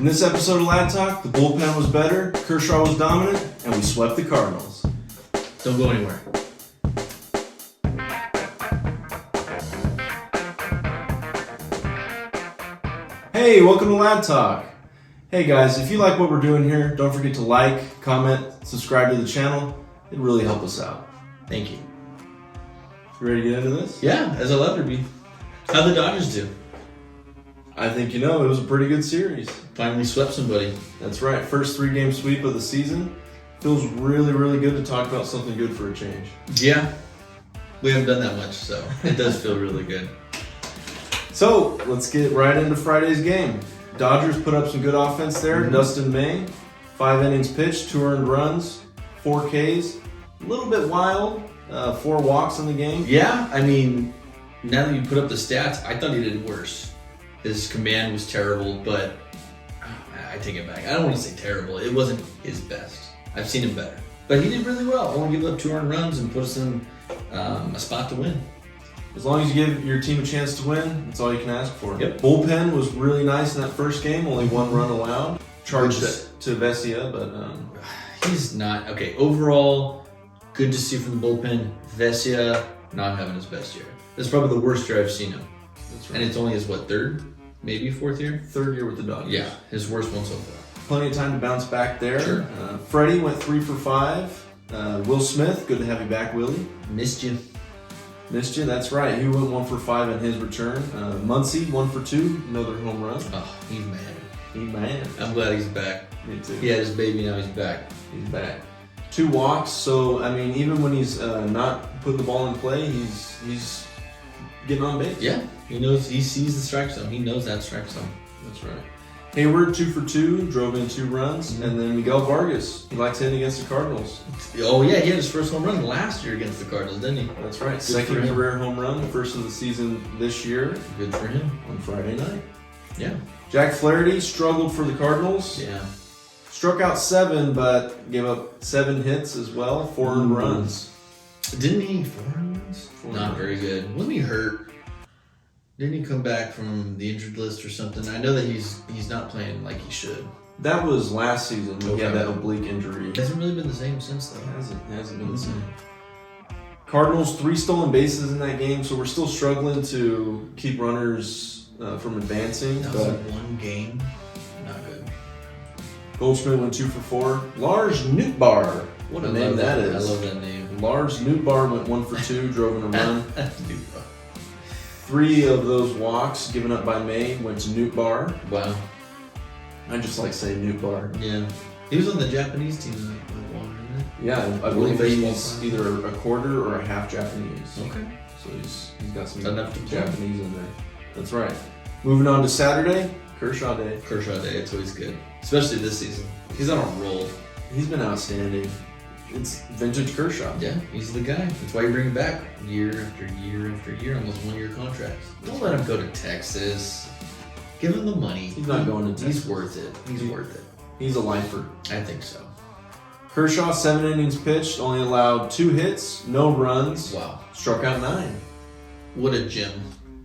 In this episode of Lad Talk, the bullpen was better, Kershaw was dominant, and we swept the Cardinals. Don't go anywhere. Hey, welcome to Lad Talk. Hey guys, if you like what we're doing here, don't forget to like, comment, subscribe to the channel. It'd really help us out. Thank you. You ready to get into this? Yeah, as I love to be. How'd the Dodgers do? I think it was a pretty good series. Finally swept somebody. That's right. First 3-game sweep of the season. Feels really, really good to talk about something good for a change. Yeah. We haven't done that much, so it does feel really good. So, let's get right into Friday's game. Dodgers put up some good offense there. Mm-hmm. Dustin May, 5 innings pitched, 2 earned runs, 4 Ks. A little bit wild. 4 walks in the game. Yeah, I mean, now that you put up the stats, I thought he did worse. His command was terrible, but I take it back. I don't want to say terrible. It wasn't his best. I've seen him better. But he did really well. Only give up 2 earned runs and put us in a spot to win. As long as you give your team a chance to win, that's all you can ask for. Yep. Bullpen was really nice in that first game. Only 1 run allowed. Charged to Vesia, but... He's not. Okay, overall, good to see from the bullpen. Vesia not having his best year. This is probably the worst year I've seen him. That's right. And it's only his, third? Maybe 4th year? 3rd year with the Dodgers. Yeah, his worst one so far. Plenty of time to bounce back there. Sure. Freddie went 3 for 5. Will Smith, good to have you back, Willie. Missed you. Missed you, that's right. He went 1 for 5 in his return. Muncy, 1 for 2, another home run. Oh, he's mad. He's mad. I'm glad he's back. Me too. He had his baby, now he's back. He's back. 2 walks, so I mean, even when he's not putting the ball in play, he's getting on base. Yeah, he knows. He sees the strike zone. He knows that strike zone. That's right. Hayward, 2 for 2, drove in 2 runs, and then Miguel Vargas, he likes hitting against the Cardinals. Oh yeah, he had his first home run last year against the Cardinals, didn't he? That's right. Good Second for him. career home run, first of the season this year Good for him. on Friday night. Yeah. Jack Flaherty struggled for the Cardinals. Yeah. Struck out 7, but gave up 7 hits as well, 4 earned runs. Didn't he 4 earned runs? Not very good. Wasn't he hurt? Didn't he come back from the injured list or something? I know that he's not playing like he should. That was last season when he had Okay. that oblique injury. It hasn't really been the same since though. Hasn't been the same. Cardinals 3 stolen bases in that game, so we're still struggling to keep runners from advancing. That was But like 1 game. Not good. Goldschmidt went 2 for 4. Lars Nootbaar, what a I name love that is. I love that name. Lars Nootbaar went 1 for 2, drove in a run. 3 of those walks given up by May went to Nootbaar. Wow. I just like saying Nootbaar. Yeah. He was on the Japanese team like one, isn't it? Yeah, I Really believe baseball he's fan. either a quarter or a half Japanese. Okay. So he's got some Enough to play. Japanese in there. That's right. Moving on to Saturday, Kershaw Day. Kershaw Day, it's always good. Especially this season. He's on a roll. He's been outstanding. It's vintage Kershaw. Yeah, he's the guy. That's why you bring him back year after year after year, almost 1-year contracts. Don't let him go to Texas. Give him the money. He's not going to He's Texas. worth it. He's worth it. He's a lifer. I think so. Kershaw, 7 innings pitched, only allowed 2 hits, no runs. Wow. Struck out 9. What a gem.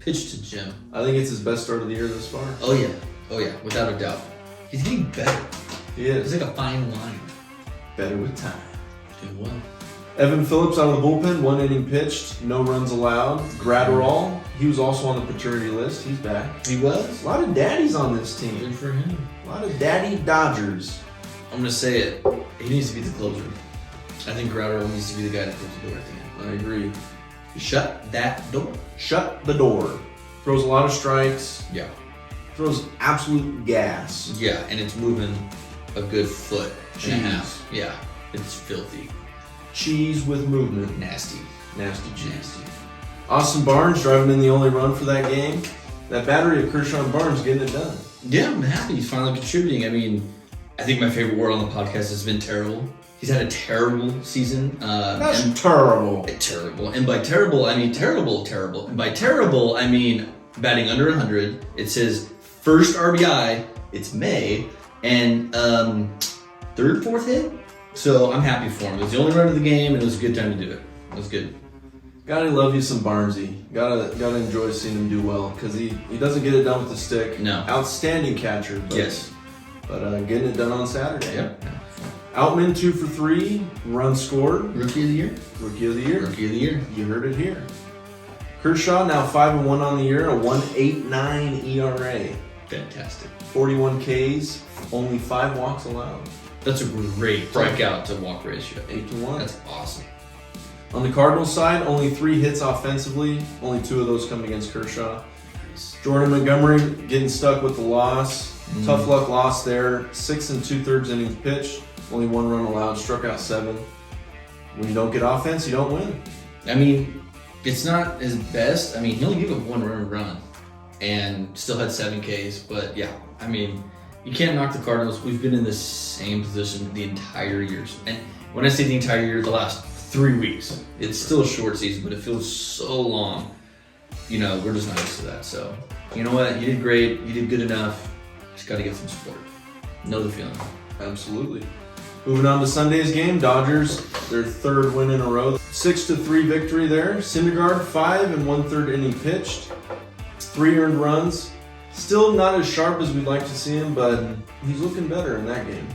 Pitch to gem. I think it's his best start of the year thus far. Oh yeah. Oh yeah, without a doubt. He's getting better. He It's is. like a fine line. Better with time. Doing well. Evan Phillips out of the bullpen, 1 inning pitched, no runs allowed. Gratterall, he was also on the paternity list. He's back. He was? A lot of daddies on this team. Good for him. A lot of daddy Dodgers. I'm gonna say it. He needs to be the closer. I think Crowder needs to be the guy that closes the door at the end. I agree. Shut that door. Shut the door. Throws a lot of strikes. Yeah. Throws absolute gas. Yeah, and it's moving a good foot and a Jeez. half. Yeah, it's filthy. Cheese with movement. Nasty. Nasty cheese. Nasty. Austin Barnes driving in the only run for that game. That battery of Kershaw and Barnes getting it done. Yeah, I'm happy he's finally contributing. I mean, I think my favorite word on the podcast has been terrible. He's had a terrible season. That's and terrible. terrible. And by terrible, I mean terrible. And by terrible, I mean batting under 100. It's his first RBI. It's May. And 3rd, 4th hit. So I'm happy for him. It was the only run of the game, and it was a good time to do it. It was good. Gotta love you some Barnesy. Gotta enjoy seeing him do well because he doesn't get it done with the stick. No. Outstanding catcher. But Yes. But getting it done on Saturday. Yep. Outman 2 for 3, runs scored. Rookie of the year. Rookie of the year. Rookie of the year. You heard it here. Kershaw now 5-1 on the year, a 1.89 ERA. Fantastic. 41 Ks, only 5 walks allowed. That's a great strikeout to walk ratio. 8-1. That's awesome. On the Cardinals side, only 3 hits offensively. Only 2 of those coming against Kershaw. Jordan Montgomery getting stuck with the loss. Tough luck loss there. 6 2/3 innings pitched. Only 1 run allowed. Struck out 7. When you don't get offense, you don't win. I mean, it's not his best. I mean, he only gave up 1 run and still had 7 Ks. But yeah, I mean, you can't knock the Cardinals. We've been in the same position the entire year. And when I say the entire year, the last 3 weeks. It's still a short season, but it feels so long. You know, we're just not used to that. So, you know what? You did great. You did good enough. Just got to get some support. Know the feeling. Absolutely. Moving on to Sunday's game, Dodgers, their 3rd win in a row. 6-3 victory there. Syndergaard, 5 1/3 inning pitched. 3 earned runs. Still not as sharp as we'd like to see him, but he's looking better in that game.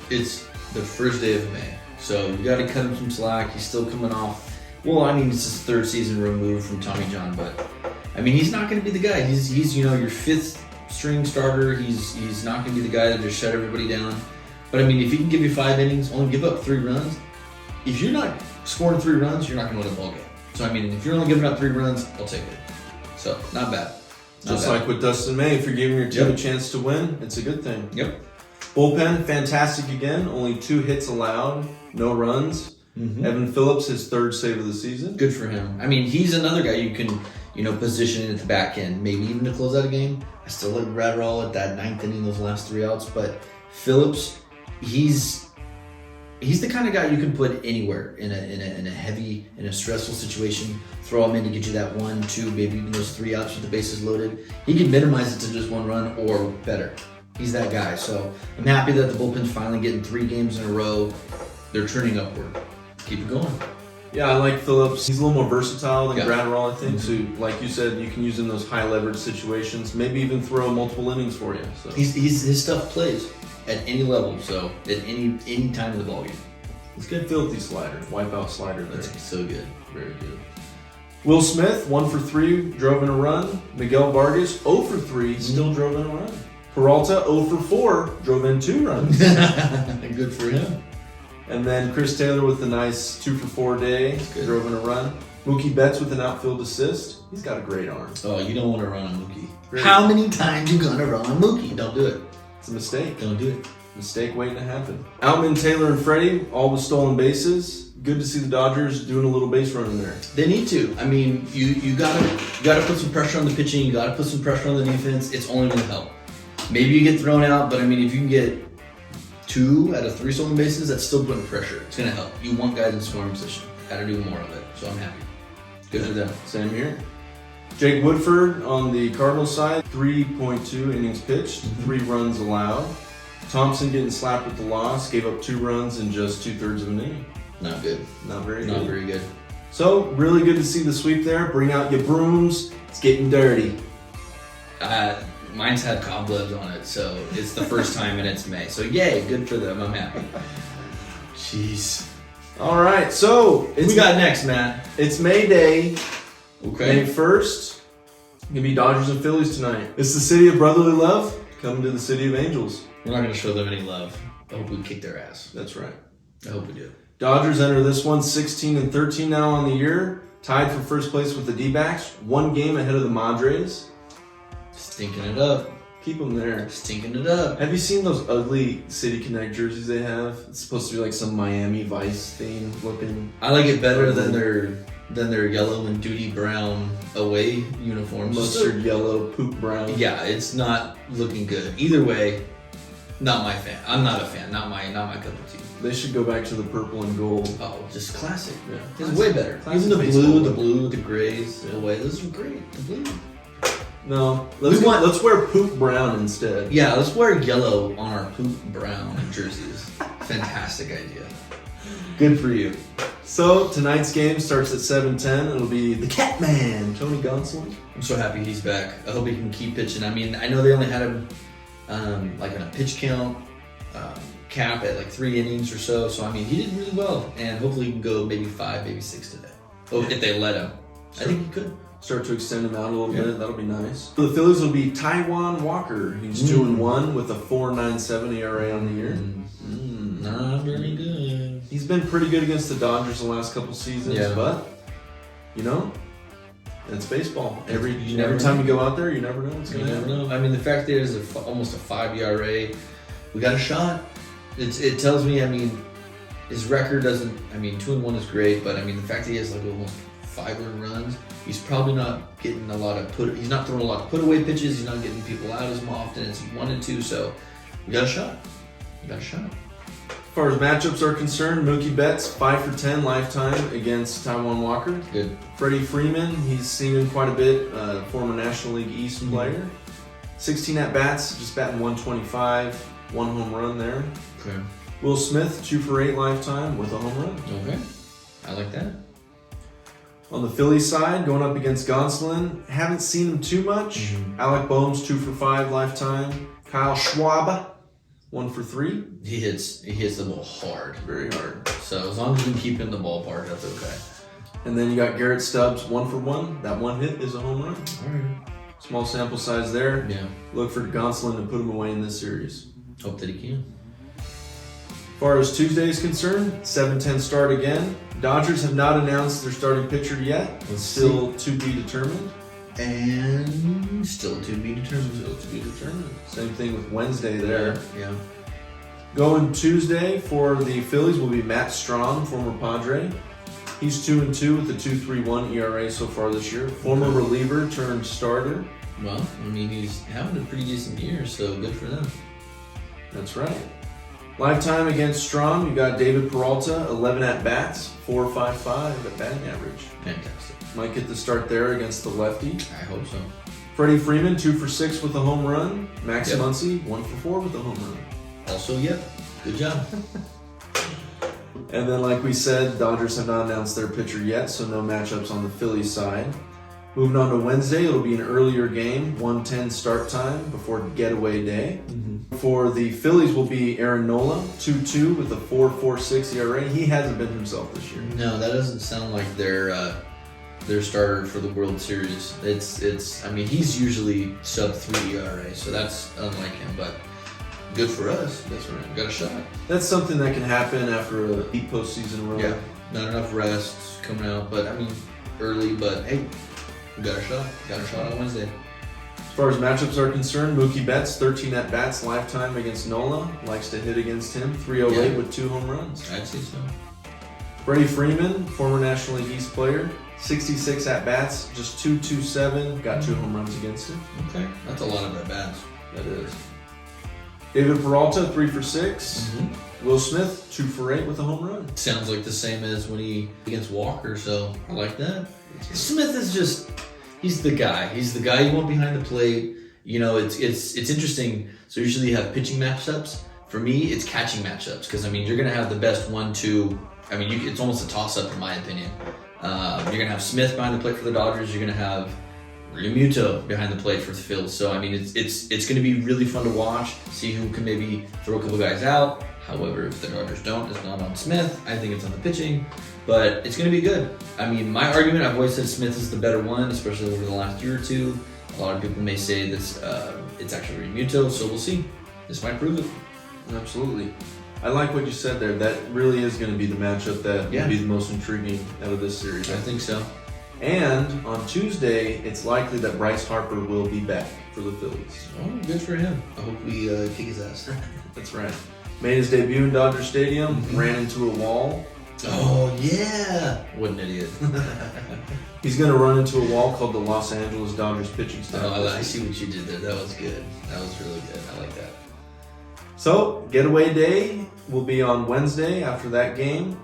It's the first day of May. So you got to cut him some slack. He's still coming off. Well, I mean, it's his 3rd season removed from Tommy John, but I mean, he's not going to be the guy. He's your 5th string starter. He's not going to be the guy that just shut everybody down. But I mean, if he can give you 5 innings, only give up 3 runs. If you're not scoring 3 runs, you're not going to win a ball game. So I mean, if you're only giving up 3 runs, I'll take it. So not bad. Just like with Dustin May, if you're giving your team a chance to win, it's a good thing. Yep. Bullpen, fantastic again. Only 2 hits allowed, no runs. Evan Phillips, his 3rd save of the season. Good for him. I mean, he's another guy you can, position at the back end, maybe even to close out a game. I still like Gratterall at that 9th inning, those last 3 outs, but Phillips, he's the kind of guy you can put anywhere in a stressful situation. Throw him in to get you that 1, 2, maybe even those 3 outs with the bases loaded. He can minimize it to just 1 run or better. He's that guy. So I'm happy that the bullpen's finally getting 3 games in a row. They're turning upward. Keep it going. Yeah, I like Phillips. He's a little more versatile than Yeah. Gratterall, I think. So, like you said, you can use him in those high leverage situations. Maybe even throw multiple innings for you. So His stuff plays at any level. So at any time of the ball game. it's good, filthy slider, wipeout slider there. That's so good. Very good. Will Smith, 1 for 3, drove in a run. Miguel Vargas, 0 for 3, still drove in a run. Peralta, 0 for 4, drove in 2 runs. Good for him. And then Chris Taylor with a nice 2 for 4 day, drove in a run. Mookie Betts with an outfield assist. He's got a great arm. Oh, you don't want to run on Mookie. Great. How many times you gonna run on Mookie? Don't do it. It's a mistake. Don't do it. Mistake waiting to happen. Outman, Taylor, and Freddie, all with stolen bases. Good to see the Dodgers doing a little base running there. They need to. I mean, you gotta put some pressure on the pitching. You gotta put some pressure on the defense. It's only gonna help. Maybe you get thrown out, but I mean, if you can get 2 out of 3 stolen bases, that's still putting pressure. It's gonna help. You want guys in scoring position. Gotta do more of it. So I'm happy. Good for them. Same here. Jake Woodford on the Cardinals side, 3.2 innings pitched, 3 runs allowed. Thompson getting slapped with the loss, gave up 2 runs in just 2/3 of an inning. Not good. Not very Not good. very good. So, really good to see the sweep there. Bring out your brooms. It's getting dirty. Mine's had cobwebs on it, so it's the first time and it's May. So yay, good for them. I'm happy. Jeez. All right, so What we got next, Matt? it's May Day. Okay. May 1st. Gonna be Dodgers and Phillies tonight. It's the city of brotherly love. Come to the city of angels. We're not going to show them any love. I hope we kick their ass. That's right. I hope we do. Dodgers enter this one 16-13 now on the year. Tied for first place with the D-backs. 1 game ahead of the Madres. Stinking it up. Keep them there. Stinking it up. Have you seen those ugly City Connect jerseys they have? It's supposed to be like some Miami Vice theme looking. I like it better than their yellow and duty brown away uniforms. Mustard yellow, poop brown. Yeah, it's not looking good. Either way, not my fan. I'm not a fan. Not my cup of tea. They should go back to the purple and gold. Oh, just classic. Yeah. It's way better. Classic Even baseball. the blue, the grays, away. Those are great. The blue. No, let's wear poop brown instead. Yeah, let's wear yellow on our poop brown jerseys. Fantastic idea. Good for you. So tonight's game starts at 7:10. It'll be the Catman, Tony Gonsolin. I'm so happy he's back. I hope he can keep pitching. I mean, I know they only had him like on a pitch count cap at like 3 innings or so. So I mean, he did really well, and hopefully he can go maybe 5, maybe 6 today. Oh, if they let him, I think he could start to extend him out a little bit. That'll be nice. For the Phillies will be Taijuan Walker. He's 2-1 with a 4.97 ERA on the year. Not very good. He's been pretty good against the Dodgers the last couple seasons, but you know, it's baseball. Every time you go out there, you never know what's going to happen. I mean, the fact that there's almost a 5 ERA, we got a shot. It tells me, I mean, his record doesn't, I mean, 2-1 is great, but I mean, the fact that he has like almost 5 earned runs, he's probably not getting a lot of he's not throwing a lot of put away pitches, he's not getting people out as often as he wanted to, so we got a shot. As far as matchups are concerned, Mookie Betts 5 for 10 lifetime against Taijuan Walker. Good. Freddie Freeman, he's seen him quite a bit, former National League East player. 16 at bats, just batting 125, 1 home run there. Okay. Will Smith 2 for 8 lifetime with a home run. Okay, I like that. On the Phillies side, going up against Gonsolin, haven't seen him too much. Alec Boehm's 2 for 5 lifetime. Kyle Schwab 1 for 3. He hits the ball hard. Very hard. So as long as we can keep him in the ballpark, that's okay. And then you got Garrett Stubbs 1 for 1. That 1 hit is a home run. All right. Small sample size there. Yeah. Look for Gonsolin to put him away in this series. Hope that he can. As far as Tuesday is concerned, 7-10 start again. Dodgers have not announced their starting pitcher yet. It's still to be determined. And still to be determined. Same thing with Wednesday there. Yeah. Going Tuesday for the Phillies will be Matt Strahm, former Padre. He's 2-2 with a 2.31 ERA so far this year. Former reliever turned starter. Well, I mean, he's having a pretty decent year, so good for them. That's right. Lifetime against Strahm, you got David Peralta, 11 at-bats, 4.55 at batting average. Fantastic. Might get the start there against the lefty. I hope so. Freddie Freeman, 2 for 6 with a home run. Max Muncy, 1 for 4 with a home run. Also, good job. And then, like we said, Dodgers have not announced their pitcher yet, so no matchups on the Phillies side. Moving on to Wednesday, it'll be an earlier game, 1:10 start time before getaway day. For the Phillies will be Aaron Nola, 2-2 with a 4.46 ERA. He hasn't been himself this year. No, that doesn't sound like their starter for the World Series. It's. I mean, he's usually sub 3 ERA, so that's unlike him. But good for us. That's right. Got a shot. That's something that can happen after a deep postseason run. Yeah, not enough rest coming out, but I mean, early. But hey, we got a shot. Got a shot on Wednesday. As far as matchups are concerned, Mookie Betts, 13 at-bats lifetime against Nola. Likes to hit against him. 308 with 2 home runs. I'd say so. Freddie Freeman, former National League East player. 66 at-bats, just 2.27. Got 2 home runs against him. Okay, that's a lot of at-bats. That is. David Peralta, 3 for 6. Will Smith, 2 for 8 with a home run. Sounds like the same as when he against Walker, so I like that. Smith is just, he's the guy. He's the guy you want behind the plate. You know, it's interesting. So usually you have pitching matchups. For me, it's catching matchups because I mean you're gonna have the best 1-2. I mean, it's almost a toss-up in my opinion. You're gonna have Smith behind the plate for the Dodgers. You're gonna have Realmuto behind the plate for the Phillies. So I mean, it's gonna be really fun to watch. See who can maybe throw a couple guys out. However, if the Dodgers don't, it's not on Smith. I think it's on the pitching. But it's going to be good. I mean, my argument, I've always said Smith is the better one, especially over the last year or two. A lot of people may say this, it's actually Realmuto, so we'll see. This might prove it. Absolutely. I like what you said there. That really is going to be the matchup that will be the most intriguing out of this series. I think so. And on Tuesday, it's likely that Bryce Harper will be back for the Phillies. Oh, good for him. I hope we kick his ass. That's right. Made his debut in Dodger Stadium, ran into a wall. Oh, yeah. What an idiot. He's going to run into a wall called the Los Angeles Dodgers pitching staff. Oh, I see what you did there. That was good. That was really good. I like that. So, getaway day will be on Wednesday after that game.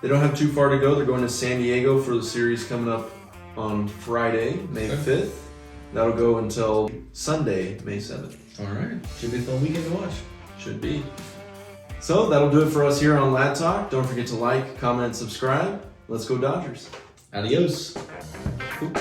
They don't have too far to go. They're going to San Diego for the series coming up on Friday, May 5th. That'll go until Sunday, May 7th. All right. Should be a fun weekend to watch. Should be. So that'll do it for us here on Lad Talk. Don't forget to like, comment, subscribe. Let's go Dodgers. Adios. Cool.